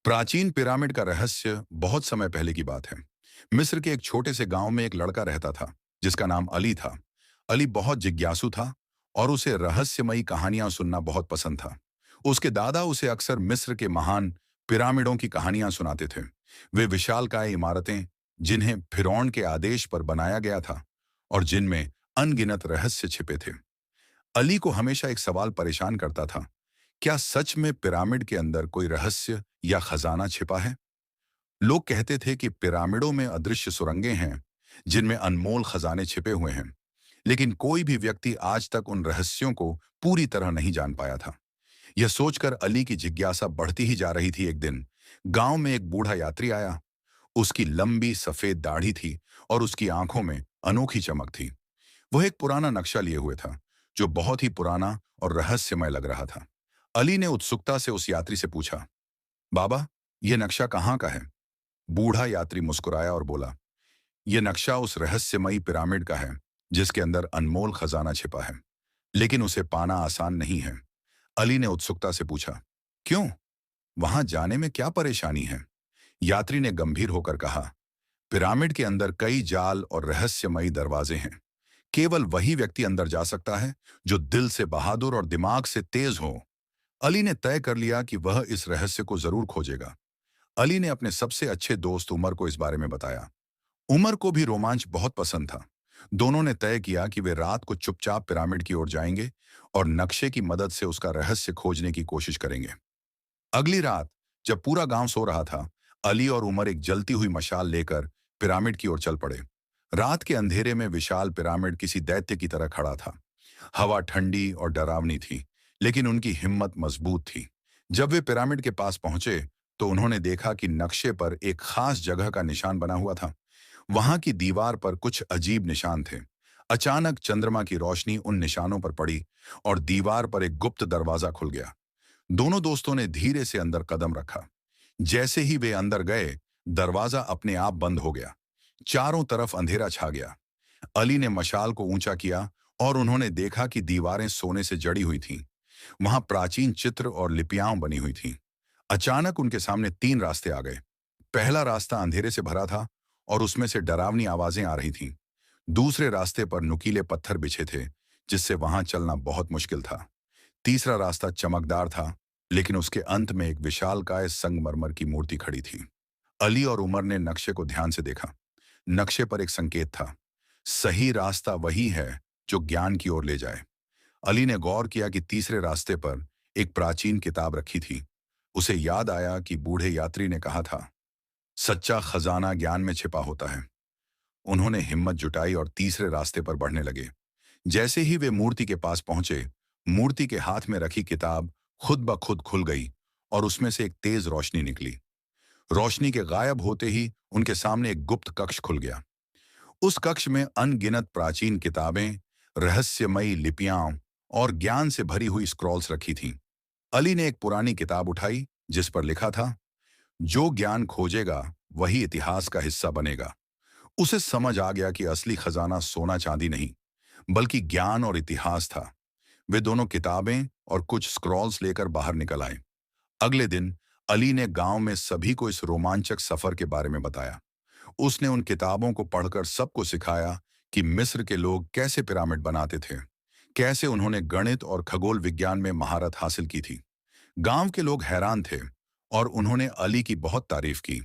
प्राचीन पिरामिड का रहस्य बहुत समय पहले की बात है। मिस्र के एक छोटे से गांव में एक लड़का रहता था जिसका नाम अली था। अली बहुत जिज्ञासु था और उसे रहस्यमयी कहानियां सुनना बहुत पसंद था। उसके दादा उसे अक्सर मिस्र के महान पिरामिडों की कहानियां सुनाते थे। वे विशालकाय इमारतें जिन्हें फिरौन के आदेश पर बनाया गया था और जिनमें अनगिनत रहस्य छिपे थे। अली को हमेशा एक सवाल परेशान करता था। क्या सच में पिरामिड के अंदर कोई रहस्य या खजाना छिपा है? लोग कहते थे कि पिरामिडों में अदृश्य सुरंगें हैं जिनमें अनमोल खजाने छिपे हुए हैं, लेकिन कोई भी व्यक्ति आज तक उन रहस्यों को पूरी तरह नहीं जान पाया था। यह सोचकर अली की जिज्ञासा बढ़ती ही जा रही थी। एक दिन गांव में एक बूढ़ा यात्री आया। उसकी लंबी सफेद दाढ़ी थी और उसकी आंखों में अनोखी चमक थी। वह एक पुराना नक्शा लिए हुए था जो बहुत ही पुराना और रहस्यमय लग रहा था। अली ने उत्सुकता से उस यात्री से पूछा, बाबा, यह नक्शा कहाँ का है? बूढ़ा यात्री मुस्कुराया और बोला, यह नक्शा उस रहस्यमयी पिरामिड का है जिसके अंदर अनमोल खजाना छिपा है, लेकिन उसे पाना आसान नहीं है। अली ने उत्सुकता से पूछा, क्यों? वहां जाने में क्या परेशानी है? यात्री ने गंभीर होकर कहा, पिरामिड के अंदर कई जाल और रहस्यमयी दरवाजे हैं। केवल वही व्यक्ति अंदर जा सकता है जो दिल से बहादुर और दिमाग से तेज हो। अली ने तय कर लिया कि वह इस रहस्य को जरूर खोजेगा। अली ने अपने सबसे अच्छे दोस्त उमर को इस बारे में बताया। उमर को भी रोमांच बहुत पसंद था। दोनों ने तय किया कि वे रात को चुपचाप पिरामिड की ओर जाएंगे और नक्शे की मदद से उसका रहस्य खोजने की कोशिश करेंगे। अगली रात जब पूरा गांव सो रहा था, अली और उमर एक जलती हुई मशाल लेकर पिरामिड की ओर चल पड़े। रात के अंधेरे में विशाल पिरामिड किसी दैत्य की तरह खड़ा था। हवा ठंडी और डरावनी थी, लेकिन उनकी हिम्मत मजबूत थी। जब वे पिरामिड के पास पहुंचे तो उन्होंने देखा कि नक्शे पर एक खास जगह का निशान बना हुआ था। वहां की दीवार पर कुछ अजीब निशान थे। अचानक चंद्रमा की रोशनी उन निशानों पर पड़ी और दीवार पर एक गुप्त दरवाजा खुल गया। दोनों दोस्तों ने धीरे से अंदर कदम रखा। जैसे ही वे अंदर गए, दरवाजा अपने आप बंद हो गया। चारों तरफ अंधेरा छा गया। अली ने मशाल को ऊंचा किया और उन्होंने देखा कि दीवारें सोने से जड़ी हुई थीं। वहां प्राचीन चित्र और लिपियां बनी हुई थीं। अचानक उनके सामने तीन रास्ते आ गए। पहला रास्ता अंधेरे से भरा था और उसमें से डरावनी आवाजें आ रही थीं। दूसरे रास्ते पर नुकीले पत्थर बिछे थे जिससे वहां चलना बहुत मुश्किल था। तीसरा रास्ता चमकदार था, लेकिन उसके अंत में एक विशालकाय संगमरमर की मूर्ति खड़ी थी। अली और उमर ने नक्शे को ध्यान से देखा। नक्शे पर एक संकेत था, सही रास्ता वही है जो ज्ञान की ओर ले जाए। अली ने गौर किया कि तीसरे रास्ते पर एक प्राचीन किताब रखी थी। उसे याद आया कि बूढ़े यात्री ने कहा था, सच्चा खजाना ज्ञान में छिपा होता है। उन्होंने हिम्मत जुटाई और तीसरे रास्ते पर बढ़ने लगे। जैसे ही वे मूर्ति के पास पहुंचे, मूर्ति के हाथ में रखी किताब खुद ब खुद खुल गई और उसमें से एक तेज रोशनी निकली। रोशनी के गायब होते ही उनके सामने एक गुप्त कक्ष खुल गया। उस कक्ष में अनगिनत प्राचीन किताबें, रहस्यमयी लिपियां और ज्ञान से भरी हुई स्क्रॉल्स रखी थीं। अली ने एक पुरानी किताब उठाई जिस पर लिखा था, जो ज्ञान खोजेगा वही इतिहास का हिस्सा बनेगा। उसे समझ आ गया कि असली खजाना सोना चांदी नहीं, बल्कि ज्ञान और इतिहास था। वे दोनों किताबें और कुछ स्क्रॉल्स लेकर बाहर निकल आए। अगले दिन अली ने गांव में सभी को इस रोमांचक सफर के बारे में बताया। उसने उन किताबों को पढ़कर सबको सिखाया कि मिस्र के लोग कैसे पिरामिड बनाते थे, कैसे उन्होंने गणित और खगोल विज्ञान में महारत हासिल की थी। गांव के लोग हैरान थे और उन्होंने अली की बहुत तारीफ की।